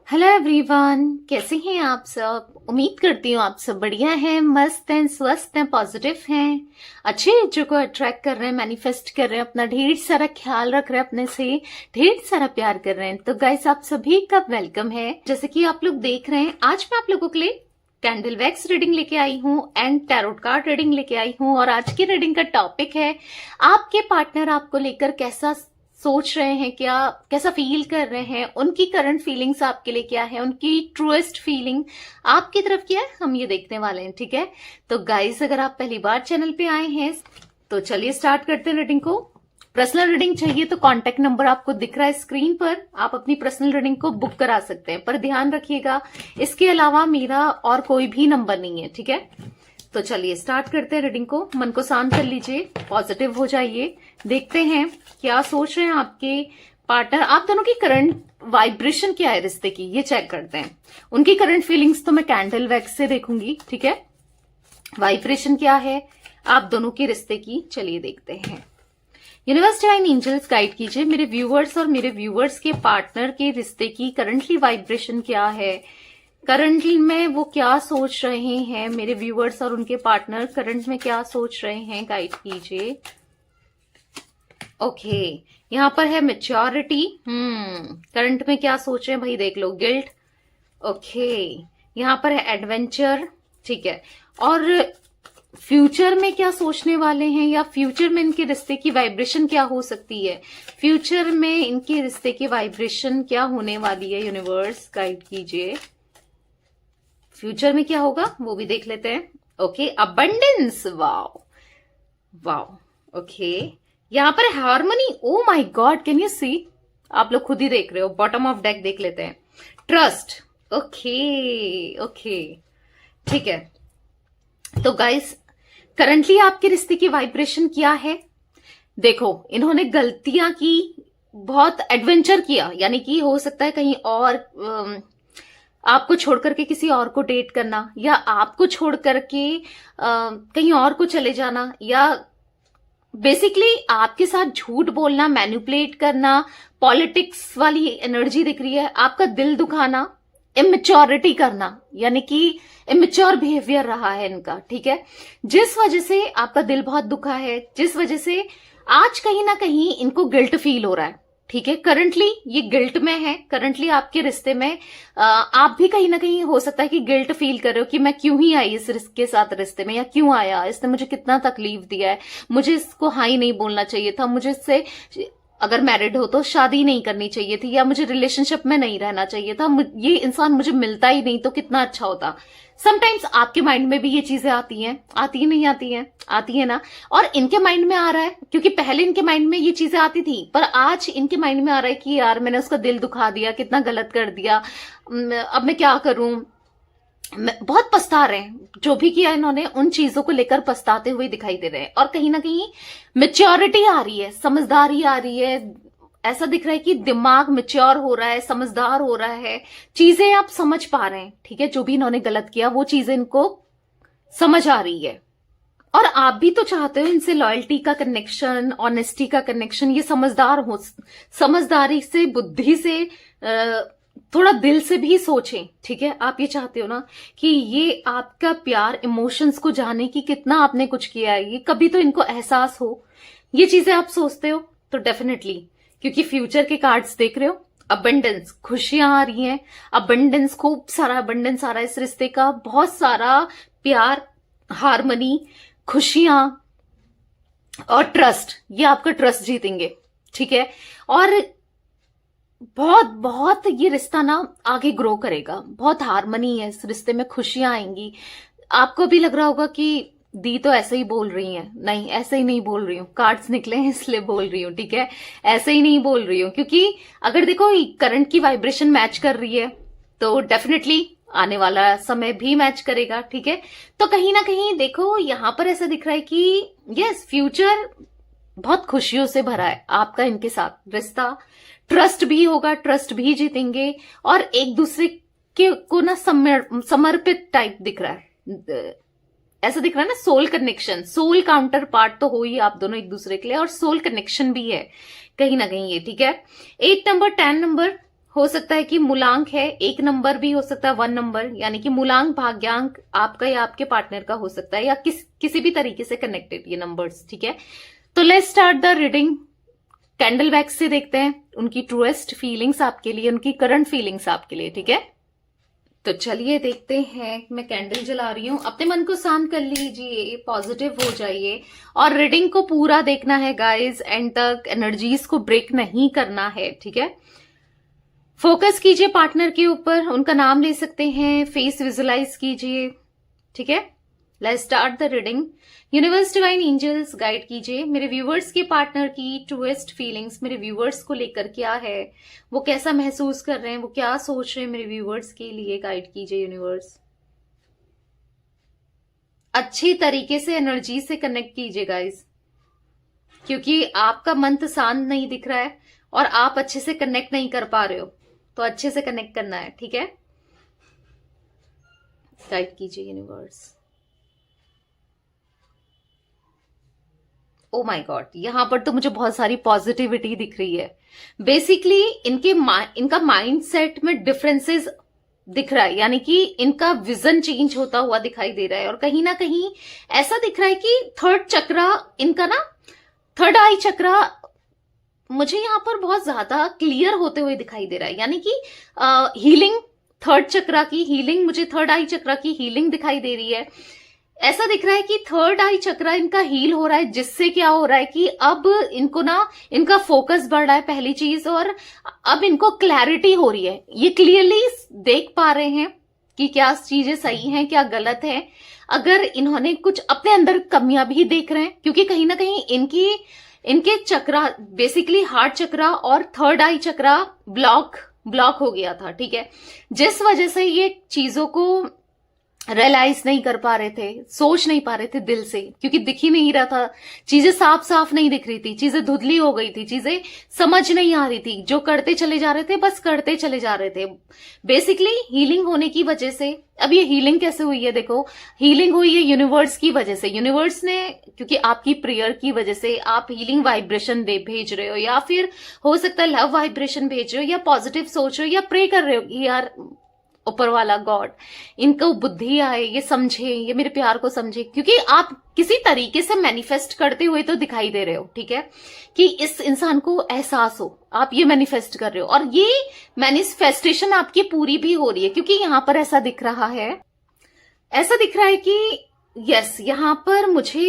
Hello everyone, कैसे हैं आप सब। उम्मीद करती हूँ आप सब बढ़िया हैं, मस्त हैं, स्वस्थ हैं, पॉजिटिव हैं, अच्छे ऊर्जा को अट्रैक्ट कर रहे हैं, मैनिफेस्ट कर रहे हैं, अपना ढेर सारा ख्याल रख रहे हैं, अपने से ढेर सारा प्यार कर रहे हैं। तो गाइस, आप सभी का वेलकम है। जैसे कि आप लोग देख रहे हैं, आज मैं आप लोगों के लिए कैंडल वैक्स रीडिंग लेके आई हूँ एंड टैरोट कार्ड रीडिंग लेके आई हूँ। और आज की रीडिंग का टॉपिक है, आपके पार्टनर आपको लेकर कैसा सोच रहे हैं, क्या कैसा फील कर रहे हैं, उनकी करंट फीलिंग्स आपके लिए क्या है, उनकी ट्रूएस्ट फीलिंग आपकी तरफ क्या है, हम ये देखने वाले हैं। ठीक है, तो गाइस, अगर आप पहली बार चैनल पे आए हैं तो चलिए स्टार्ट करते हैं रीडिंग को। पर्सनल रीडिंग चाहिए तो कांटेक्ट नंबर आपको दिख रहा है स्क्रीन पर, आप अपनी पर्सनल रीडिंग को बुक करा सकते हैं। पर ध्यान रखिएगा, इसके अलावा मेरा और कोई भी नंबर नहीं है। ठीक है, तो चलिए स्टार्ट करते हैं रीडिंग को। मन को शांत कर लीजिए, पॉजिटिव हो जाइए। देखते हैं क्या सोच रहे हैं आपके पार्टनर, आप दोनों की करंट वाइब्रेशन क्या है रिश्ते की, ये चेक करते हैं। उनकी करंट फीलिंग्स तो मैं कैंडल वैक्स से देखूंगी। ठीक है, वाइब्रेशन क्या है आप दोनों के रिश्ते की, चलिए देखते हैं। यूनिवर्स डिवाइन एंजल्स गाइड कीजिए मेरे व्यूअर्स और मेरे व्यूअर्स के पार्टनर के रिश्ते की करंटली वाइब्रेशन क्या है, करंटली में वो क्या सोच रहे हैं। मेरे व्यूअर्स और उनके पार्टनर करंट में क्या सोच रहे हैं, गाइड कीजिए। ओके, यहाँ पर है मैच्योरिटी। करंट में क्या सोच रहे हैं भाई, देख लो, गिल्ट। ओके, यहाँ पर है एडवेंचर। ठीक है, और फ्यूचर में क्या सोचने वाले हैं, या फ्यूचर में इनके रिश्ते की वाइब्रेशन क्या हो सकती है, फ्यूचर में इनके रिश्ते की वाइब्रेशन क्या होने वाली है। यूनिवर्स गाइड कीजिए, फ्यूचर में क्या होगा वो भी देख लेते हैं। Okay, abundance, wow wow. Okay, यहां पर harmony. Oh my God, can you see, आप लोग खुद ही देख रहे हो, बॉटम ऑफ डेक देख लेते हैं। ट्रस्ट। ओके ओके, ठीक है। तो गाइस, करंटली आपके रिश्ते की वाइब्रेशन क्या है। देखो, इन्होंने गलतियां की, बहुत एडवेंचर किया, यानी कि हो सकता है कहीं और आपको छोड़ करके किसी और को डेट करना, या आपको छोड़ करके कहीं और को चले जाना, या बेसिकली आपके साथ झूठ बोलना, मैनिपुलेट करना, पॉलिटिक्स वाली एनर्जी दिख रही है, आपका दिल दुखाना, इमेच्योरिटी करना, यानी कि इमेच्योर बिहेवियर रहा है इनका। ठीक है, जिस वजह से आपका दिल बहुत दुखा है, जिस वजह से आज कहीं ना कहीं इनको गिल्ट फील हो रहा है। ठीक है, करंटली ये गिल्ट में है। करंटली आपके रिश्ते में आप भी कहीं ना कहीं हो सकता है कि गिल्ट फील कर रहे हो कि मैं क्यों ही आई इस के साथ रिश्ते में, या क्यों आया, इसने मुझे कितना तकलीफ दिया है, मुझे इसको हाँ ही नहीं बोलना चाहिए था, मुझे इससे अगर मैरिड हो तो शादी नहीं करनी चाहिए थी, या मुझे रिलेशनशिप में नहीं रहना चाहिए था, ये इंसान मुझे मिलता ही नहीं तो कितना अच्छा होता। समटाइम्स आपके माइंड में भी ये चीजें आती हैं, आती है नहीं आती हैं, आती है ना। और इनके माइंड में आ रहा है, क्योंकि पहले इनके माइंड में ये चीजें आती थी, पर आज इनके माइंड में आ रहा है कि यार मैंने उसका दिल दुखा दिया, कितना गलत कर दिया, अब मैं क्या करूं। बहुत पछता रहे हैं, जो भी किया इन्होंने उन चीजों को लेकर पछताते हुए दिखाई दे रहे हैं। और कहीं ना कहीं मेच्योरिटी आ रही है, समझदारी आ रही है, ऐसा दिख रहा है कि दिमाग मेच्योर हो रहा है, समझदार हो रहा है, चीजें आप समझ पा रहे हैं। ठीक है, जो भी इन्होंने गलत किया वो चीजें इनको समझ आ रही है। और आप भी तो चाहते हो इनसे लॉयल्टी का कनेक्शन, ऑनेस्टी का कनेक्शन, ये समझदार हो, समझदारी से, बुद्धि से, थोड़ा दिल से भी सोचें। ठीक है, आप ये चाहते हो ना कि ये आपका प्यार, इमोशंस को जाने की कितना आपने कुछ किया है, ये कभी तो इनको एहसास हो, ये चीजें आप सोचते हो। तो डेफिनेटली, क्योंकि फ्यूचर के कार्ड्स देख रहे हो, अबंडेंस, खुशियां आ रही हैं, अबंडेंस, खूब सारा अबंडेंस आ रहा है इस रिश्ते का, बहुत सारा प्यार, हार्मनी, खुशियां और ट्रस्ट, ये आपका ट्रस्ट जीतेंगे। ठीक है, और बहुत बहुत ये रिश्ता ना आगे ग्रो करेगा, बहुत हार्मनी है इस रिश्ते में, खुशियां आएंगी। आपको भी लग रहा होगा कि दी तो ऐसे ही बोल रही हैं, नहीं ऐसे ही नहीं बोल रही हूँ, कार्ड्स निकले हैं इसलिए बोल रही हूँ। ठीक है, ऐसे ही नहीं बोल रही हूँ, क्योंकि अगर देखो करंट की वाइब्रेशन मैच कर रही है तो डेफिनेटली आने वाला समय भी मैच करेगा। ठीक है, तो कहीं ना कहीं देखो यहां पर ऐसा दिख रहा है कि यस, फ्यूचर बहुत खुशियों से भरा है आपका इनके साथ रिश्ता। ट्रस्ट भी होगा, ट्रस्ट भी जीतेंगे, और एक दूसरे के को ना समर्पित टाइप दिख रहा है, ऐसा दिख रहा है ना, soul connection, soul counterpart तो हो ही आप दोनों एक दूसरे के लिए, और सोल कनेक्शन भी है कहीं ना कहीं ये। ठीक है, 8 नंबर, 10 नंबर हो सकता है कि मूलांक है, 1 नंबर भी हो सकता है, 1 नंबर, यानी कि मूलांक भाग्यांक आपका या आपके पार्टनर का हो सकता है, या किसी भी तरीके से कनेक्टेड ये नंबर्स, ठीक है। तो let's start the reading. Candle wax से देखते हैं उनकी ट्रूएस्ट फीलिंग्स आपके लिए, उनकी करंट फीलिंग्स आपके लिए, ठीक है। तो चलिए देखते हैं। मैं कैंडल जला रही हूं, अपने मन को शांत कर लीजिए, पॉजिटिव हो जाइए, और रीडिंग को पूरा देखना है गाइस, एंड तक एनर्जीज को ब्रेक नहीं करना है, ठीक है। फोकस कीजिए पार्टनर के ऊपर, उनका नाम ले सकते हैं, फेस विजुलाइज कीजिए, ठीक है। Let's start the reading. Universe divine angels guide कीजिए मेरे व्यूवर्स के पार्टनर की ट्रूएस्ट फीलिंग्स, मेरे व्यूवर्स को लेकर क्या है, वो कैसा महसूस कर रहे हैं, वो क्या सोच रहे हैं, मेरे व्यूवर्स के लिए गाइड कीजिए यूनिवर्स। अच्छी तरीके से एनर्जी से कनेक्ट कीजिए गाइस, क्योंकि आपका मन तो शांत नहीं दिख रहा है और आप अच्छे से कनेक्ट नहीं कर पा रहे हो, तो अच्छे से कनेक्ट करना है, ठीक है। गाइड कीजिए यूनिवर्स। ओ माय गॉड, यहां पर तो मुझे बहुत सारी पॉजिटिविटी दिख रही है। बेसिकली इनका माइंडसेट में डिफरेंसेस दिख रहा है, यानी कि इनका विजन चेंज होता हुआ दिखाई दे रहा है, और कहीं ना कहीं ऐसा दिख रहा है कि थर्ड चक्रा इनका ना, थर्ड आई चक्रा मुझे यहां पर बहुत ज्यादा क्लियर होते हुए दिखाई दे रहा है, यानी कि हीलिंग, थर्ड चक्रा की हीलिंग, मुझे थर्ड आई चक्रा की हीलिंग दिखाई दे रही है। ऐसा दिख रहा है कि थर्ड आई चक्रा इनका हील हो रहा है, जिससे क्या हो रहा है कि अब इनको ना, इनका फोकस बढ़ रहा है पहली चीज, और अब इनको क्लैरिटी हो रही है, ये क्लियरली देख पा रहे हैं कि क्या चीजें सही हैं, क्या गलत है। अगर इन्होंने कुछ अपने अंदर कमियां भी देख रहे हैं, क्योंकि कहीं ना कहीं इनके चक्रा, बेसिकली हार्ट चक्रा और थर्ड आई चक्रा ब्लॉक हो गया था, ठीक है, जिस वजह से ये चीजों को रियलाइज नहीं कर पा रहे थे, सोच नहीं पा रहे थे दिल से, क्योंकि दिख ही नहीं रहा था, चीजें साफ साफ नहीं दिख रही थी, चीजें धुंधली हो गई थी, चीजें समझ नहीं आ रही थी, जो करते चले जा रहे थे बस करते चले जा रहे थे। बेसिकली हीलिंग होने की वजह से, अब ये हीलिंग कैसे हुई है, देखो हीलिंग हुई है यूनिवर्स की वजह से। यूनिवर्स ने, क्योंकि आपकी प्रेयर की वजह से आप हीलिंग वाइब्रेशन भेज रहे हो, या फिर हो सकता है लव वाइब्रेशन भेज रहे हो, या पॉजिटिव सोच रहे हो, या प्रे कर रहे हो कि यार ऊपर वाला गॉड इनको बुद्धि आए, ये समझे, ये मेरे प्यार को समझे, क्योंकि आप किसी तरीके से मैनिफेस्ट करते हुए तो दिखाई दे रहे हो, ठीक है, कि इस इंसान को एहसास हो, आप ये मैनिफेस्ट कर रहे हो, और ये मैनिफेस्टेशन आपकी पूरी भी हो रही है, क्योंकि यहां पर ऐसा दिख रहा है, ऐसा दिख रहा है कि यस, यहां पर मुझे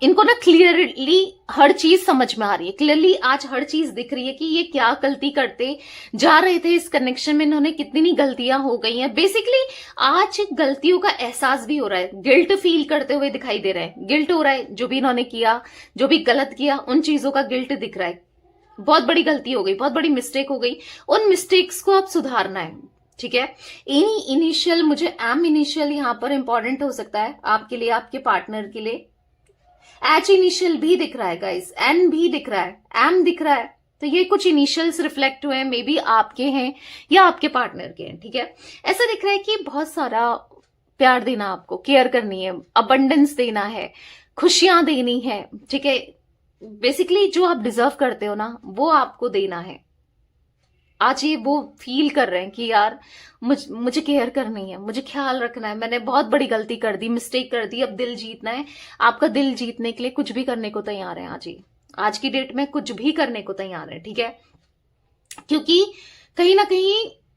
इनको ना क्लियरली हर चीज समझ में आ रही है, क्लियरली आज हर चीज दिख रही है कि ये क्या गलती करते जा रहे थे इस कनेक्शन में, इन्होंने कितनी गलतियां हो गई हैं। बेसिकली आज गलतियों का एहसास भी हो रहा है, गिल्ट फील करते हुए दिखाई दे रहा है, गिल्ट हो रहा है, जो भी इन्होंने किया, जो भी गलत किया, उन चीजों का गिल्ट दिख रहा है, बहुत बड़ी गलती हो गई, बहुत बड़ी मिस्टेक हो गई, उन मिस्टेक्स को अब सुधारना है, ठीक है। इनिशियल, मुझे एम इनिशियल यहां पर इंपॉर्टेंट हो सकता है आपके लिए, आपके पार्टनर के लिए। एच इनिशियल भी दिख रहा है गाइस, एन भी दिख रहा है, एम दिख रहा है, तो ये कुछ इनिशियल्स रिफ्लेक्ट हुए हैं, मे बी आपके हैं या आपके पार्टनर के हैं, ठीक है। ऐसा दिख रहा है कि बहुत सारा प्यार देना, आपको केयर करनी है, अबंडेंस देना है, खुशियां देनी है, ठीक है। बेसिकली जो आप डिजर्व करते हो ना, वो आपको देना है। आज ये वो फील कर रहे हैं कि यार मुझे केयर करनी है, मुझे ख्याल रखना है, मैंने बहुत बड़ी गलती कर दी, मिस्टेक कर दी, अब दिल जीतना है। आपका दिल जीतने के लिए कुछ भी करने को तैयार है आज की डेट में, कुछ भी करने को तैयार है, ठीक है, क्योंकि कहीं ना कहीं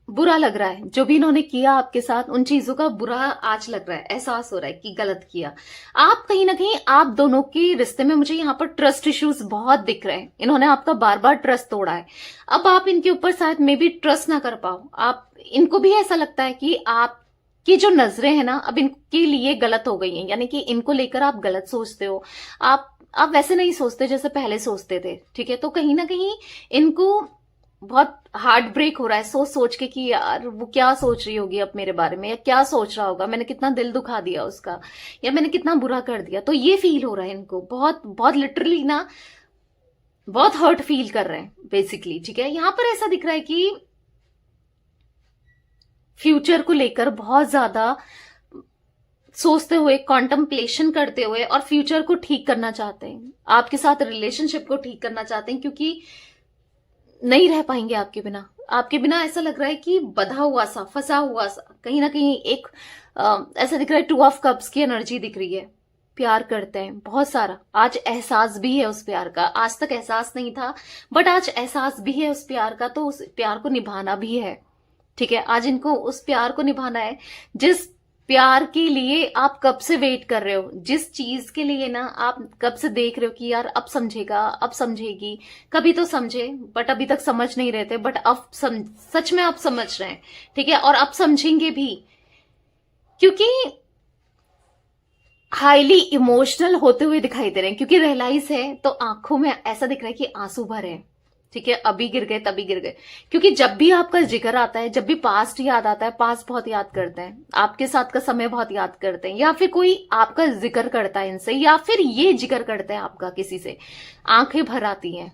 बुरा लग रहा है, जो भी इन्होंने किया आपके साथ, उन चीजों का बुरा आज लग रहा है, एहसास हो रहा है कि गलत किया। आप कहीं ना कहीं, आप दोनों के रिश्ते में मुझे यहाँ पर ट्रस्ट इश्यूज बहुत दिख रहे हैं, इन्होंने आपका बार बार ट्रस्ट तोड़ा है, अब आप इनके ऊपर शायद मे बी ट्रस्ट ना कर पाओ, आप इनको भी ऐसा लगता है कि आपकी जो नजरें हैं ना, अब इनके लिए गलत हो गई हैं, यानी कि इनको लेकर आप गलत सोचते हो, आप वैसे नहीं सोचते जैसे पहले सोचते थे, ठीक है। तो कहीं ना कहीं इनको बहुत हार्ट ब्रेक हो रहा है सोच के कि यार वो क्या सोच रही होगी अब मेरे बारे में, या क्या सोच रहा होगा, मैंने कितना दिल दुखा दिया उसका, या मैंने कितना बुरा कर दिया, तो ये फील हो रहा है इनको, बहुत बहुत लिटरली ना, बहुत हर्ट फील कर रहे हैं बेसिकली, ठीक है। यहां पर ऐसा दिख रहा है कि फ्यूचर को लेकर बहुत ज्यादा सोचते हुए, कॉन्टम्पलेशन करते हुए, और फ्यूचर को ठीक करना चाहते हैं, आपके साथ रिलेशनशिप को ठीक करना चाहते हैं, क्योंकि नहीं रह पाएंगे आपके बिना, आपके बिना ऐसा लग रहा है कि बंधा हुआ सा, फंसा हुआ सा, कहीं ना कहीं एक ऐसा दिख रहा है। 2 ऑफ कप्स की एनर्जी दिख रही है। प्यार करते हैं बहुत सारा, आज एहसास भी है उस प्यार का। आज तक एहसास नहीं था, बट आज एहसास भी है उस प्यार का, तो उस प्यार को निभाना भी है। ठीक है, आज इनको उस प्यार को निभाना है जिस प्यार के लिए आप कब से वेट कर रहे हो, जिस चीज के लिए ना आप कब से देख रहे हो कि यार अब समझेगा, अब समझेगी। कभी तो समझे, बट अभी तक समझ नहीं रहे थे, बट अब सच में आप समझ रहे हैं। ठीक है, और अब समझेंगे भी, क्योंकि हाईली इमोशनल होते हुए दिखाई दे रहे हैं। क्योंकि रियलाइज है तो आंखों में ऐसा दिख रहा है कि आंसू भरे हैं। ठीक है, अभी गिर गए तभी गिर गए। क्योंकि जब भी आपका जिक्र आता है, जब भी पास्ट याद आता है, पास्ट बहुत याद करते हैं, आपके साथ का समय बहुत याद करते हैं, या फिर कोई आपका जिक्र करता है इनसे, या फिर ये जिक्र करते हैं आपका किसी से, आंखें भर आती हैं।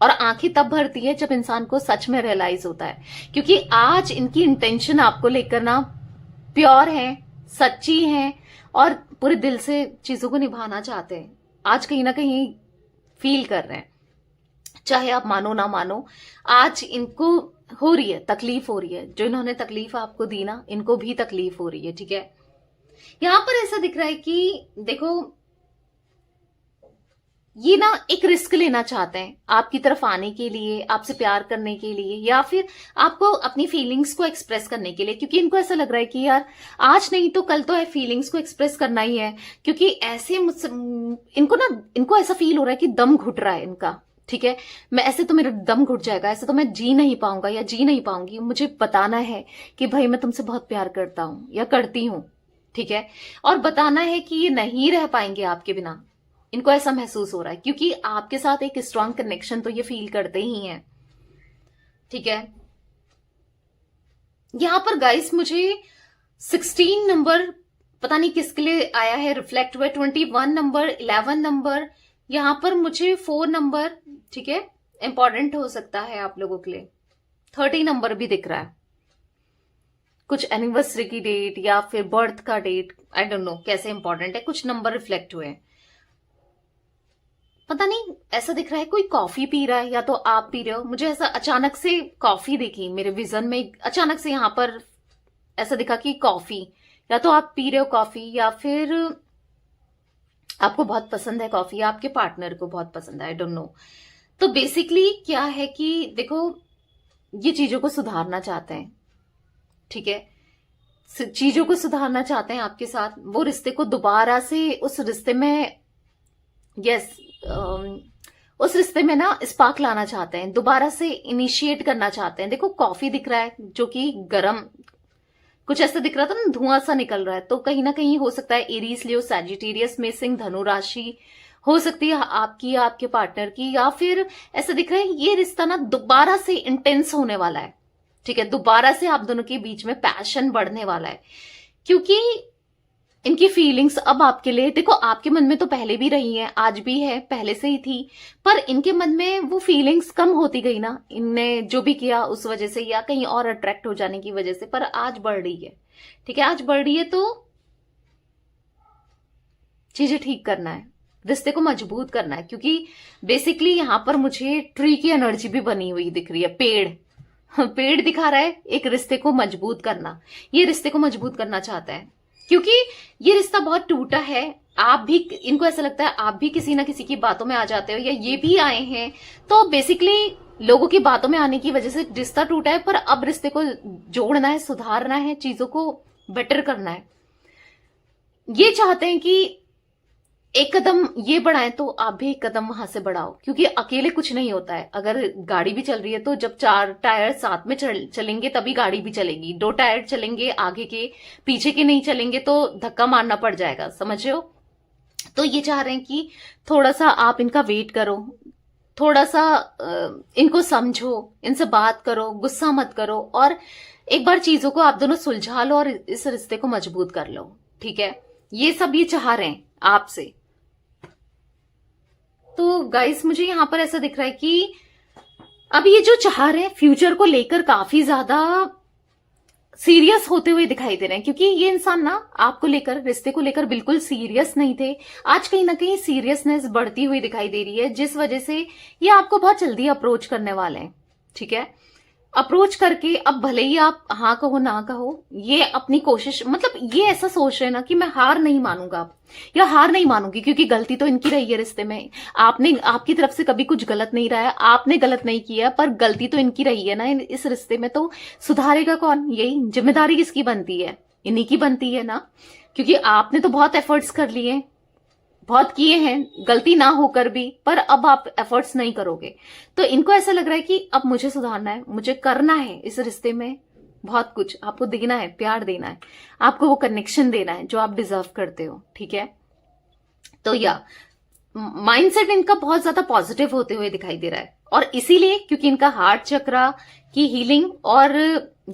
और आंखें तब भरती है जब इंसान को सच में रियलाइज होता है। क्योंकि आज इनकी इंटेंशन आपको लेकर ना प्योर है, सच्ची है, और पूरे दिल से चीजों को निभाना चाहते हैं। आज कहीं ना कहीं फील कर रहे हैं, चाहे आप मानो ना मानो। आज इनको हो रही है, तकलीफ हो रही है। जो इन्होंने तकलीफ आपको दी ना, इनको भी तकलीफ हो रही है। ठीक है, यहां पर ऐसा दिख रहा है कि देखो, ये ना एक रिस्क लेना चाहते हैं आपकी तरफ आने के लिए, आपसे प्यार करने के लिए, या फिर आपको अपनी फीलिंग्स को एक्सप्रेस करने के लिए। क्योंकि इनको ऐसा लग रहा है कि यार आज नहीं तो कल तो है, फीलिंग्स को एक्सप्रेस करना ही है। क्योंकि ऐसे इनको ऐसा फील हो रहा है कि दम घुट रहा है इनका। ठीक है, मैं ऐसे तो मेरा दम घुट जाएगा, ऐसे तो मैं जी नहीं पाऊंगा या जी नहीं पाऊंगी। मुझे बताना है कि भाई मैं तुमसे बहुत प्यार करता हूं या करती हूं। ठीक है, और बताना है कि ये नहीं रह पाएंगे आपके बिना। इनको ऐसा महसूस हो रहा है, क्योंकि आपके साथ एक स्ट्रांग कनेक्शन तो ये फील करते ही हैं। ठीक है, यहां पर गाइस मुझे 16 नंबर पता नहीं किसके लिए आया है, रिफ्लेक्ट हुआ। 21 नंबर, 11 नंबर, यहां पर मुझे 4 नंबर, ठीक है, इंपॉर्टेंट हो सकता है आप लोगों के लिए। 30 नंबर भी दिख रहा है, कुछ एनिवर्सरी की डेट या फिर बर्थ का डेट, आई डोंट नो कैसे इंपॉर्टेंट है। कुछ नंबर रिफ्लेक्ट हुए हैं, पता नहीं, ऐसा दिख रहा है कोई कॉफी पी रहा है, या तो आप पी रहे हो। मुझे ऐसा अचानक से कॉफी दिखी मेरे विजन में, अचानक से यहां पर ऐसा दिखा कि कॉफी, या तो आप पी रहे हो कॉफी, या फिर आपको बहुत पसंद है कॉफी, या आपके पार्टनर को बहुत पसंद है, आई डोंट नो। तो बेसिकली क्या है कि देखो, ये चीजों को सुधारना चाहते हैं। ठीक है, चीजों को सुधारना चाहते हैं आपके साथ। वो रिश्ते को दोबारा से, उस रिश्ते में, यस, उस रिश्ते में ना स्पार्क लाना चाहते हैं, दोबारा से इनिशिएट करना चाहते हैं। देखो कॉफी दिख रहा है जो कि गरम, कुछ ऐसा दिख रहा था ना, धुआं सा निकल रहा है। तो कहीं ना कहीं हो सकता है एरीज, लियो, सैजिटेरियस में सिंह, धनु राशि हो सकती है आपकी या आपके पार्टनर की, या फिर ऐसा दिख रहा है ये रिश्ता ना दोबारा से इंटेंस होने वाला है। ठीक है, दोबारा से आप दोनों के बीच में पैशन बढ़ने वाला है। क्योंकि इनकी फीलिंग्स अब आपके लिए, देखो आपके मन में तो पहले भी रही है, आज भी है, पहले से ही थी, पर इनके मन में वो फीलिंग्स कम होती गई ना, इनने जो भी किया उस वजह से, या कहीं और अट्रैक्ट हो जाने की वजह से, पर आज बढ़ रही है। ठीक है, आज बढ़ रही है, तो चीजें ठीक करना है, रिश्ते को मजबूत करना है। क्योंकि बेसिकली यहां पर मुझे ट्री की एनर्जी भी बनी हुई दिख रही है, पेड़ दिखा रहा है एक रिश्ते को मजबूत करना। ये रिश्ते को मजबूत करना चाहता है, क्योंकि ये रिश्ता बहुत टूटा है। आप भी, इनको ऐसा लगता है आप भी किसी ना किसी की बातों में आ जाते हो, या ये भी आए हैं। तो बेसिकली लोगों की बातों में आने की वजह से रिश्ता टूटा है, पर अब रिश्ते को जोड़ना है, सुधारना है, चीजों को बेटर करना है। ये चाहते हैं कि एक कदम ये बढ़ाएं तो आप भी एक कदम वहां से बढ़ाओ। क्योंकि अकेले कुछ नहीं होता है। अगर गाड़ी भी चल रही है तो जब 4 टायर साथ में चलेंगे तभी गाड़ी भी चलेगी। 2 टायर चलेंगे आगे के, पीछे के नहीं चलेंगे तो धक्का मारना पड़ जाएगा, समझ रहे हो। तो ये चाह रहे हैं कि थोड़ा सा आप इनका वेट करो, थोड़ा सा इनको समझो, इनसे बात करो, गुस्सा मत करो, और एक बार चीजों को आप दोनों सुलझा लो और इस रिश्ते को मजबूत कर लो। ठीक है, ये सब ये चाह रहे हैं आपसे। तो गाइस मुझे यहां पर ऐसा दिख रहा है कि अब ये जो चाह रहे हैं फ्यूचर को लेकर काफी ज्यादा सीरियस होते हुए दिखाई दे रहे हैं। क्योंकि ये इंसान ना आपको लेकर, रिश्ते को लेकर बिल्कुल सीरियस नहीं थे। आज कहीं ना कहीं सीरियसनेस बढ़ती हुई दिखाई दे रही है, जिस वजह से ये आपको बहुत जल्दी अप्रोच करने वाले हैं। ठीक है, अप्रोच करके, अब भले ही आप हाँ कहो ना कहो, ये अपनी कोशिश, मतलब ये ऐसा सोच रहे हैं ना कि मैं हार नहीं मानूंगा या हार नहीं मानूंगी, क्योंकि गलती तो इनकी रही है रिश्ते में। आपने, आपकी तरफ से कभी कुछ गलत नहीं रहा है, आपने गलत नहीं किया, पर गलती तो इनकी रही है ना इस रिश्ते में, तो सुधारेगा कौन? यही जिम्मेदारी किसकी बनती है? इन्हीं की बनती है ना, क्योंकि आपने तो बहुत एफर्ट्स कर लिए, बहुत किए हैं गलती ना होकर भी, पर अब आप एफर्ट्स नहीं करोगे। तो इनको ऐसा लग रहा है कि अब मुझे सुधारना है, मुझे करना है इस रिश्ते में बहुत कुछ, आपको देना है, प्यार देना है, आपको वो कनेक्शन देना है जो आप डिजर्व करते हो, ठीक है। तो या माइंडसेट इनका बहुत ज्यादा पॉजिटिव होते हुए दिखाई दे रहा है, और इसीलिए क्योंकि इनका हार्ट चक्रा की हीलिंग और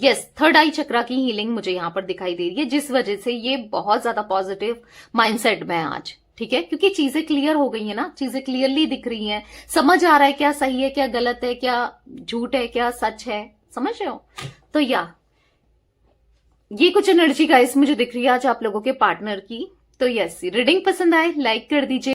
यस थर्ड आई चक्रा की हीलिंग मुझे यहां पर दिखाई दे रही है, जिस वजह से ये बहुत ज्यादा पॉजिटिव माइंडसेट में है आज, ठीक है। क्योंकि चीजें क्लियर हो गई है ना, चीजें क्लियरली दिख रही हैं, समझ आ रहा है क्या सही है, क्या गलत है, क्या झूठ है, क्या सच है, समझ रहे हो। तो या ये कुछ एनर्जी गाइस मुझे दिख रही है आज आप लोगों के पार्टनर की। तो यस, रीडिंग पसंद आए लाइक कर दीजिए।